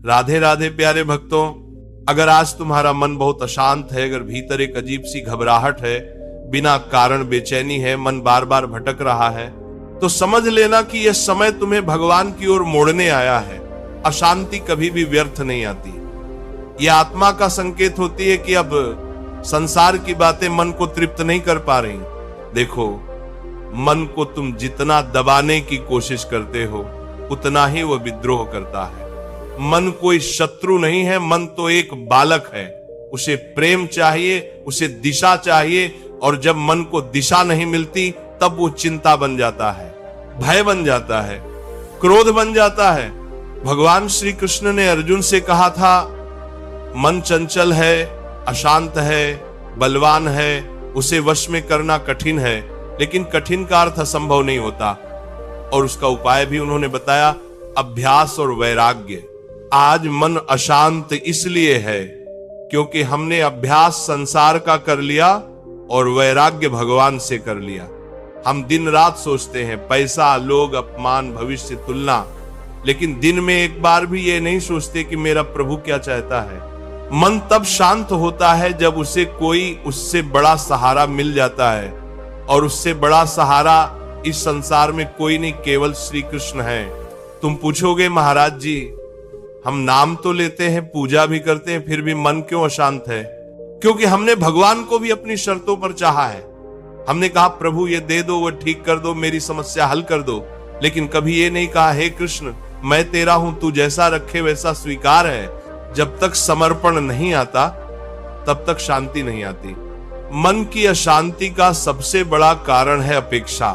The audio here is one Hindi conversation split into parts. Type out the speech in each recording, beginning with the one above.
राधे राधे प्यारे भक्तों, अगर आज तुम्हारा मन बहुत अशांत है, अगर भीतर एक अजीब सी घबराहट है, बिना कारण बेचैनी है, मन बार बार भटक रहा है, तो समझ लेना कि यह समय तुम्हें भगवान की ओर मोड़ने आया है। अशांति कभी भी व्यर्थ नहीं आती। यह आत्मा का संकेत होती है कि अब संसार की बातें मन को तृप्त नहीं कर पा रही। देखो, मन को तुम जितना दबाने की कोशिश करते हो उतना ही वह विद्रोह करता है। मन कोई शत्रु नहीं है, मन तो एक बालक है। उसे प्रेम चाहिए, उसे दिशा चाहिए, और जब मन को दिशा नहीं मिलती तब वो चिंता बन जाता है, भय बन जाता है, क्रोध बन जाता है। भगवान श्री कृष्ण ने अर्जुन से कहा था, मन चंचल है, अशांत है, बलवान है, उसे वश में करना कठिन है, लेकिन कठिन का अर्थ असंभव नहीं होता। और उसका उपाय भी उन्होंने बताया, अभ्यास और वैराग्य। आज मन अशांत इसलिए है क्योंकि हमने अभ्यास संसार का कर लिया और वैराग्य भगवान से कर लिया। हम दिन रात सोचते हैं पैसा, लोग, अपमान, भविष्य, तुलना, लेकिन दिन में एक बार भी ये नहीं सोचते कि मेरा प्रभु क्या चाहता है। मन तब शांत होता है जब उसे कोई उससे बड़ा सहारा मिल जाता है, और उससे बड़ा सहारा इस संसार में कोई नहीं, केवल श्री कृष्ण है। तुम पूछोगे महाराज जी, हम नाम तो लेते हैं, पूजा भी करते हैं, फिर भी मन क्यों अशांत है? क्योंकि हमने भगवान को भी अपनी शर्तों पर चाहा है। हमने कहा प्रभु ये दे दो, वो ठीक कर दो, मेरी समस्या हल कर दो, लेकिन कभी ये नहीं कहा हे कृष्ण मैं तेरा हूं, तू जैसा रखे वैसा स्वीकार है। जब तक समर्पण नहीं आता तब तक शांति नहीं आती। मन की अशांति का सबसे बड़ा कारण है अपेक्षा।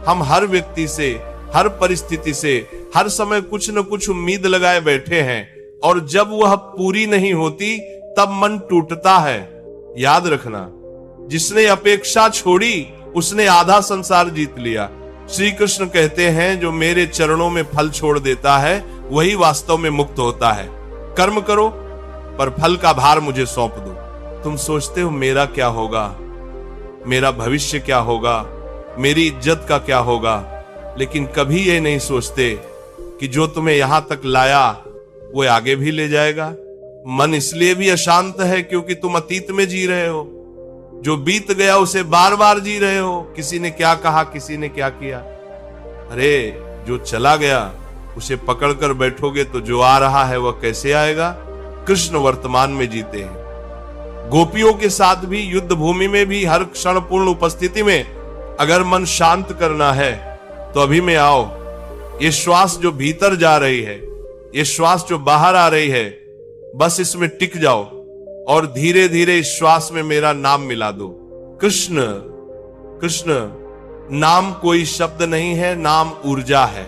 हम हर व्यक्ति से, हर परिस्थिति से, हर समय कुछ न कुछ उम्मीद लगाए बैठे हैं, और जब वह पूरी नहीं होती तब मन टूटता है। याद रखना, जिसने अपेक्षा छोड़ी उसने आधा संसार जीत लिया। श्री कृष्ण कहते हैं जो मेरे चरणों में फल छोड़ देता है वही वास्तव में मुक्त होता है। कर्म करो पर फल का भार मुझे सौंप दो। तुम सोचते हो मेरा क्या होगा, मेरा भविष्य क्या होगा, मेरी इज्जत का क्या होगा, लेकिन कभी ये नहीं सोचते कि जो तुम्हें यहां तक लाया वो आगे भी ले जाएगा। मन इसलिए भी अशांत है क्योंकि तुम अतीत में जी रहे हो। जो बीत गया उसे बार बार जी रहे हो। किसी ने क्या कहा, किसी ने क्या किया। अरे जो चला गया उसे पकड़कर बैठोगे तो जो आ रहा है वह कैसे आएगा? कृष्ण वर्तमान में जीते हैं। गोपियों के साथ भी, युद्ध भूमि में भी, हर क्षण पूर्ण उपस्थिति में अगर मन शांत करना है तो अभी में आओ। ये श्वास जो भीतर जा रही है, ये श्वास जो बाहर आ रही है, बस इसमें टिक जाओ और धीरे धीरे इस श्वास में मेरा नाम मिला दो। कृष्ण कृष्ण। नाम कोई शब्द नहीं है, नाम ऊर्जा है।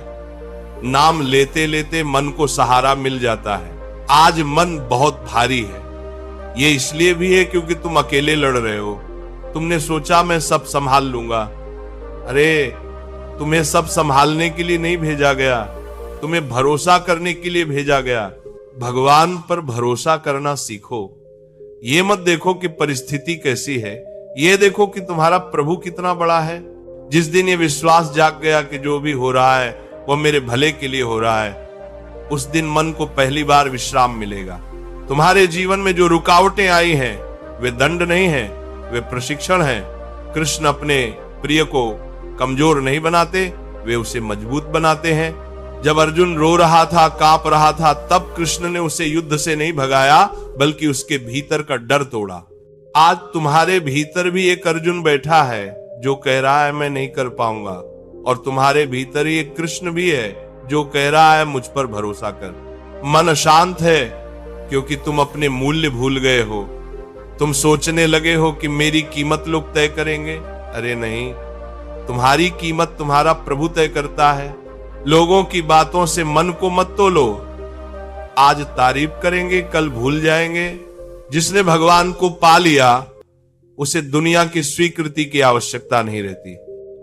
नाम लेते लेते मन को सहारा मिल जाता है। आज मन बहुत भारी है। ये इसलिए भी है क्योंकि तुम अकेले लड़ रहे हो। तुमने सोचा मैं सब संभाल लूंगा। अरे तुम्हें सब संभालने के लिए नहीं भेजा गया, तुम्हें भरोसा करने के लिए भेजा गया। भगवान पर भरोसा करना सीखो। ये मत देखो कि परिस्थिति कैसी है, ये देखो कि तुम्हारा प्रभु कितना बड़ा है। जिस दिन ये विश्वास जाग गया कि जो भी हो रहा है वह मेरे भले के लिए हो रहा है, उस दिन मन को पहली बार विश्राम मिलेगा। तुम्हारे जीवन में जो रुकावटें आई हैं वे दंड नहीं है, वे प्रशिक्षण है। कृष्ण अपने प्रिय को कमजोर नहीं बनाते, वे उसे मजबूत बनाते हैं। जब अर्जुन रो रहा था, कांप रहा था, तब कृष्ण ने उसे युद्ध से नहीं भगाया बल्कि उसके भीतर का डर तोड़ा। आज तुम्हारे भीतर भी एक अर्जुन बैठा है जो कह रहा है मैं नहीं कर पाऊंगा, और तुम्हारे भीतर ही एक कृष्ण भी है जो कह रहा है मुझ पर भरोसा कर। मन अशांत है क्योंकि तुम अपने मूल्य भूल गए हो। तुम सोचने लगे हो कि मेरी कीमत लोग तय करेंगे। अरे नहीं, तुम्हारी कीमत तुम्हारा प्रभु तय करता है। लोगों की बातों से मन को मत तोलो। आज तारीफ करेंगे, कल भूल जाएंगे। जिसने भगवान को पा लिया उसे दुनिया की स्वीकृति की आवश्यकता नहीं रहती।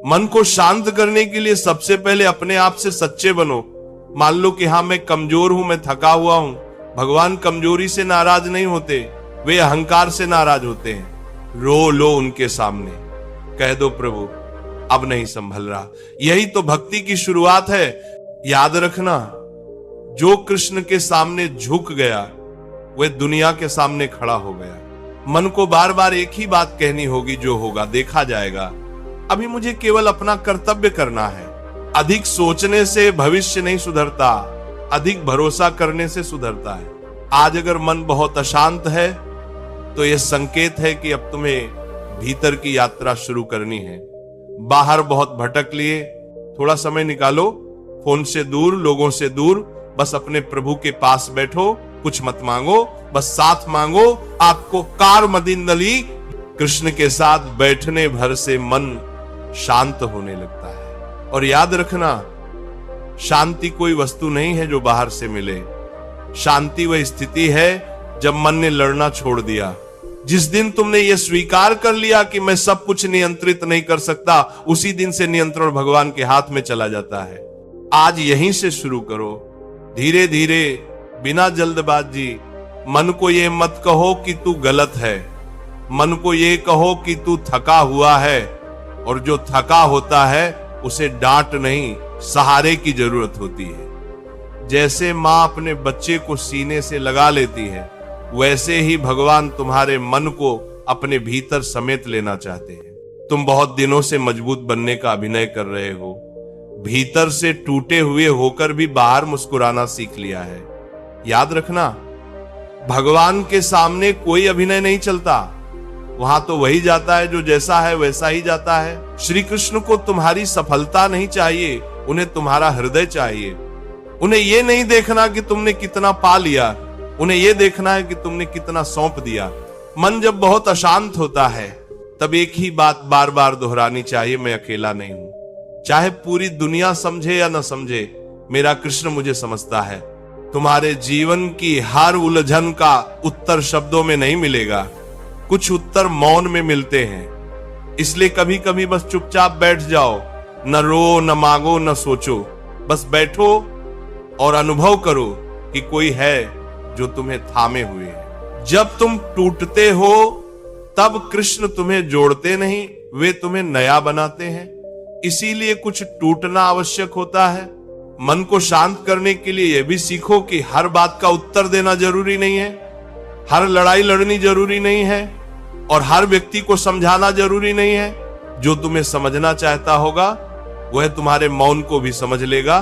मन को शांत करने के लिए सबसे पहले अपने आप से सच्चे बनो। मान लो कि हाँ मैं कमजोर हूं, मैं थका हुआ हूं। भगवान कमजोरी से नाराज नहीं होते, वे अहंकार से नाराज होते हैं। रो लो उनके सामने, कह दो प्रभु अब नहीं संभल रहा। यही तो भक्ति की शुरुआत है। याद रखना, जो कृष्ण के सामने झुक गया वह दुनिया के सामने खड़ा हो गया। मन को बार बार एक ही बात कहनी होगी, जो होगा देखा जाएगा। अभी मुझे केवल अपना कर्तव्य करना है। अधिक सोचने से भविष्य नहीं सुधरता, अधिक भरोसा करने से सुधरता है। आज अगर मन बहुत अशांत है तो यह संकेत है कि अब तुम्हें भीतर की यात्रा शुरू करनी है। बाहर बहुत भटक लिए, थोड़ा समय निकालो, फोन से दूर, लोगों से दूर, बस अपने प्रभु के पास बैठो। कुछ मत मांगो, बस साथ मांगो। आपको कार मदिंदली कृष्ण के साथ बैठने भर से मन शांत होने लगता है। और याद रखना, शांति कोई वस्तु नहीं है जो बाहर से मिले। शांति वह स्थिति है जब मन ने लड़ना छोड़ दिया। जिस दिन तुमने यह स्वीकार कर लिया कि मैं सब कुछ नियंत्रित नहीं कर सकता, उसी दिन से नियंत्रण भगवान के हाथ में चला जाता है। आज यहीं से शुरू करो, धीरे धीरे, बिना जल्दबाजी। मन को ये मत कहो कि तू गलत है, मन को ये कहो कि तू थका हुआ है। और जो थका होता है उसे डांट नहीं, सहारे की जरूरत होती है। जैसे मां अपने बच्चे को सीने से लगा लेती है, वैसे ही भगवान तुम्हारे मन को अपने भीतर समेट लेना चाहते हैं। तुम बहुत दिनों से मजबूत बनने का अभिनय कर रहे हो, भीतर से टूटे हुए होकर भी बाहर मुस्कुराना सीख लिया है। याद रखना, भगवान के सामने कोई अभिनय नहीं चलता। वहां तो वही जाता है जो जैसा है वैसा ही जाता है। श्री कृष्ण को तुम्हारी सफलता नहीं चाहिए, उन्हें तुम्हारा हृदय चाहिए। उन्हें यह नहीं देखना कि तुमने कितना पा लिया, उन्हें यह देखना है कि तुमने कितना सौंप दिया। मन जब बहुत अशांत होता है तब एक ही बात बार बार दोहरानी चाहिए, मैं अकेला नहीं हूं। चाहे पूरी दुनिया समझे या न समझे, मेरा कृष्ण मुझे समझता है। तुम्हारे जीवन की हर उलझन का उत्तर शब्दों में नहीं मिलेगा, कुछ उत्तर मौन में मिलते हैं। इसलिए कभी कभी बस चुपचाप बैठ जाओ, न रो, न मांगो, न सोचो, बस बैठो और अनुभव करो कि कोई है जो तुम्हें थामे हुए है। जब तुम टूटते हो तब कृष्ण तुम्हें जोड़ते नहीं, वे तुम्हें नया बनाते हैं। इसीलिए कुछ टूटना आवश्यक होता है। मन को शांत करने के लिए यह भी सीखो कि हर बात का उत्तर देना जरूरी नहीं है, हर लड़ाई लड़नी जरूरी नहीं है, और हर व्यक्ति को समझाना जरूरी नहीं है। जो तुम्हें समझना चाहता होगा वह तुम्हारे मौन को भी समझ लेगा,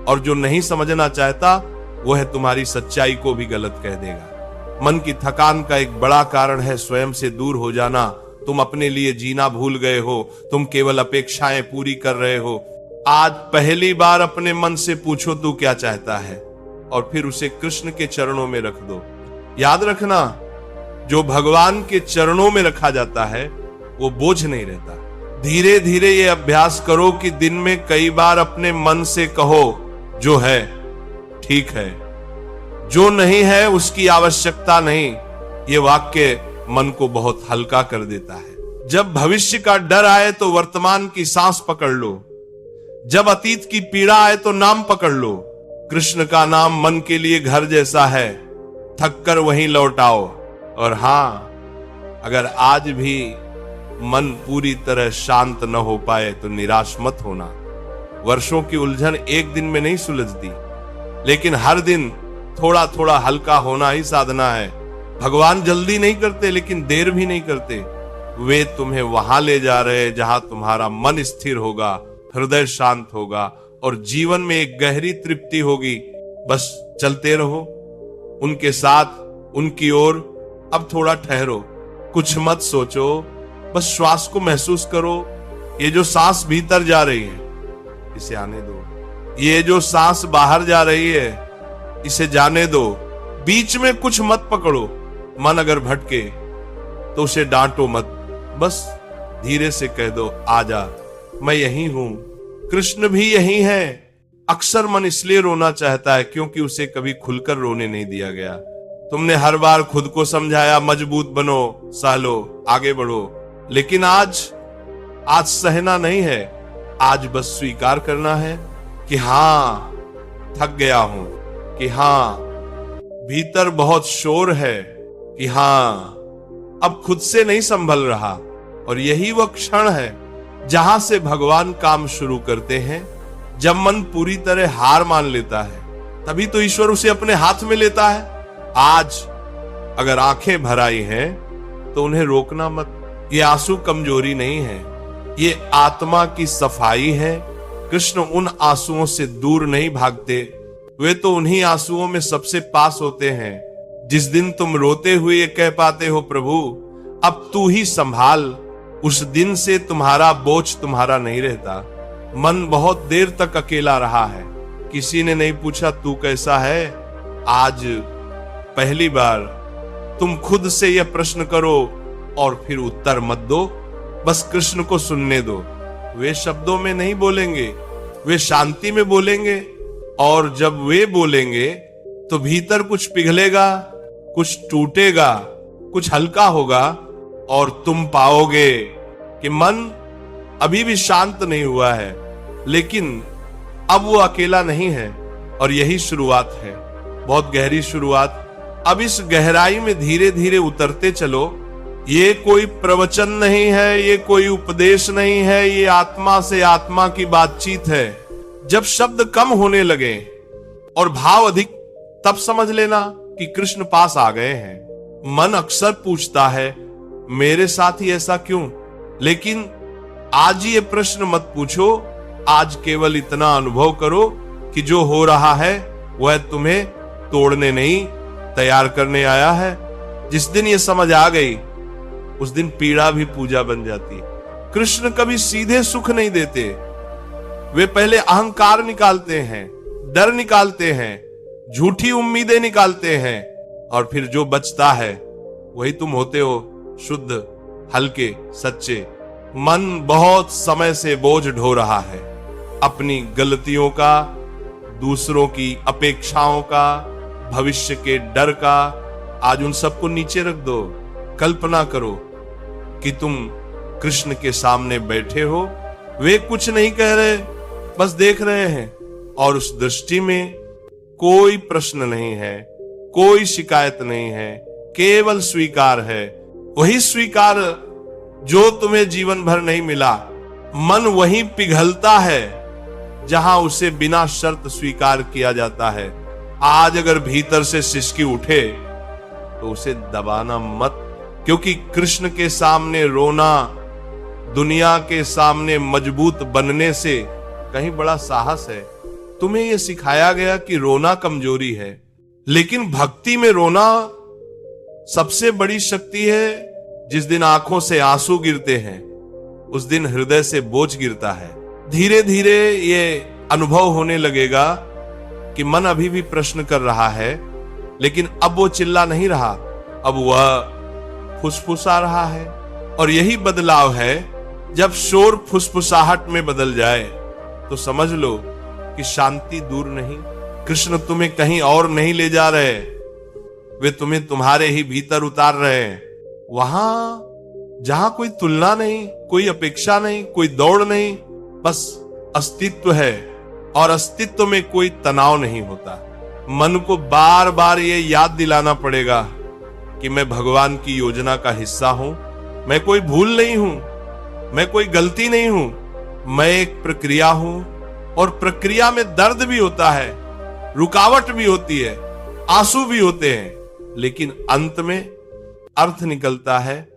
और जो नहीं समझना चाहता वह तुम्हारी सच्चाई को भी गलत कह देगा। मन की थकान का एक बड़ा कारण है स्वयं से दूर हो जाना। तुम अपने लिए जीना भूल गए हो, तुम केवल अपेक्षाएं पूरी कर रहे हो। आज पहली बार अपने मन से पूछो तू क्या चाहता है, और फिर उसे कृष्ण के चरणों में रख दो। याद रखना, जो भगवान के चरणों में रखा जाता है वो बोझ नहीं रहता। धीरे धीरे ये अभ्यास करो कि दिन में कई बार अपने मन से कहो, जो है ठीक है, जो नहीं है उसकी आवश्यकता नहीं। ये वाक्य मन को बहुत हल्का कर देता है। जब भविष्य का डर आए तो वर्तमान की सांस पकड़ लो, जब अतीत की पीड़ा आए तो नाम पकड़ लो। कृष्ण का नाम मन के लिए घर जैसा है, थक कर वहीं लौट आओ। और हां, अगर आज भी मन पूरी तरह शांत न हो पाए तो निराश मत होना। वर्षों की उलझन एक दिन में नहीं सुलझती, लेकिन हर दिन थोड़ा थोड़ा हल्का होना ही साधना है। भगवान जल्दी नहीं करते, लेकिन देर भी नहीं करते। वे तुम्हें वहां ले जा रहे हैं जहां तुम्हारा मन स्थिर होगा, हृदय शांत होगा और जीवन में एक गहरी तृप्ति होगी। बस चलते रहो उनके साथ, उनकी ओर। अब थोड़ा ठहरो, कुछ मत सोचो, बस श्वास को महसूस करो। ये जो सांस भीतर जा रही है इसे आने दो, ये जो सांस बाहर जा रही है इसे जाने दो। बीच में कुछ मत पकड़ो। मन अगर भटके तो उसे डांटो मत, बस धीरे से कह दो, आजा, मैं यहीं हूं। कृष्ण भी यहीं है। अक्सर मन इसलिए रोना चाहता है क्योंकि उसे कभी खुलकर रोने नहीं दिया गया। तुमने हर बार खुद को समझाया, मजबूत बनो, सह लो, आगे बढ़ो। लेकिन आज सहना नहीं है, आज बस स्वीकार करना है कि हां, थक गया हूं, कि हां, भीतर बहुत शोर है, कि हां, अब खुद से नहीं संभल रहा। और यही वह क्षण है जहां से भगवान काम शुरू करते हैं। जब मन पूरी तरह हार मान लेता है तभी तो ईश्वर उसे अपने हाथ में लेता है। आज अगर आंखें भर आई हैं तो उन्हें रोकना मत। ये आंसू कमजोरी नहीं है, ये आत्मा की सफाई है। कृष्ण उन आंसुओं से दूर नहीं भागते, वे तो उन्हीं आंसुओं में सबसे पास होते हैं। जिस दिन तुम रोते हुए ये कह पाते हो प्रभु अब तू ही संभाल, उस दिन से तुम्हारा बोझ तुम्हारा नहीं रहता। मन बहुत देर तक अकेला रहा है, किसी ने नहीं पूछा तू कैसा है। आज पहली बार तुम खुद से यह प्रश्न करो और फिर उत्तर मत दो, बस कृष्ण को सुनने दो। वे शब्दों में नहीं बोलेंगे, वे शांति में बोलेंगे, और जब वे बोलेंगे तो भीतर कुछ पिघलेगा, कुछ टूटेगा, कुछ हल्का होगा, और तुम पाओगे कि मन अभी भी शांत नहीं हुआ है, लेकिन अब वो अकेला नहीं है। और यही शुरुआत है, बहुत गहरी शुरुआत। अब इस गहराई में धीरे धीरे उतरते चलो। ये कोई प्रवचन नहीं है, ये कोई उपदेश नहीं है, ये आत्मा से आत्मा की बातचीत है। जब शब्द कम होने लगे और भाव अधिक, तब समझ लेना कि कृष्ण पास आ गए हैं। मन अक्सर पूछता है मेरे साथ ही ऐसा क्यों, लेकिन आज ये प्रश्न मत पूछो। आज केवल इतना अनुभव करो कि जो हो रहा है वह तुम्हें तोड़ने नहीं, तैयार करने आया है। जिस दिन ये समझ आ गई उस दिन पीड़ा भी पूजा बन जाती। कृष्ण कभी सीधे सुख नहीं देते, वे पहले अहंकार निकालते हैं, डर निकालते हैं, झूठी उम्मीदें निकालते हैं, और फिर जो बचता है वही तुम होते हो, शुद्ध, हल्के, सच्चे। मन बहुत समय से बोझ ढो रहा है, अपनी गलतियों का, दूसरों की अपेक्षाओं का, भविष्य के डर का। आज उन सबको नीचे रख दो। कल्पना करो कि तुम कृष्ण के सामने बैठे हो, वे कुछ नहीं कह रहे, बस देख रहे हैं, और उस दृष्टि में कोई प्रश्न नहीं है, कोई शिकायत नहीं है, केवल स्वीकार है। वही स्वीकार जो तुम्हें जीवन भर नहीं मिला। मन वहीं पिघलता है जहां उसे बिना शर्त स्वीकार किया जाता है। आज अगर भीतर से सिसकी उठे तो उसे दबाना मत, क्योंकि कृष्ण के सामने रोना दुनिया के सामने मजबूत बनने से कहीं बड़ा साहस है। तुम्हें यह सिखाया गया कि रोना कमजोरी है, लेकिन भक्ति में रोना सबसे बड़ी शक्ति है। जिस दिन आंखों से आंसू गिरते हैं उस दिन हृदय से बोझ गिरता है। धीरे धीरे ये अनुभव होने लगेगा कि मन अभी भी प्रश्न कर रहा है, लेकिन अब वो चिल्ला नहीं रहा, अब वह फुसफुसा रहा है। और यही बदलाव है। जब शोर फुसफुसाहट में बदल जाए तो समझ लो कि शांति दूर नहीं। कृष्ण तुम्हें कहीं और नहीं ले जा रहे, वे तुम्हें तुम्हारे ही भीतर उतार रहे हैं, वहां जहां कोई तुलना नहीं, कोई अपेक्षा नहीं, कोई दौड़ नहीं, बस अस्तित्व है। और अस्तित्व में कोई तनाव नहीं होता। मन को बार बार ये याद दिलाना पड़ेगा कि मैं भगवान की योजना का हिस्सा हूं, मैं कोई भूल नहीं हूं, मैं कोई गलती नहीं हूं, मैं एक प्रक्रिया हूं। और प्रक्रिया में दर्द भी होता है, रुकावट भी होती है, आंसू भी होते हैं, लेकिन अंत में अर्थ निकलता है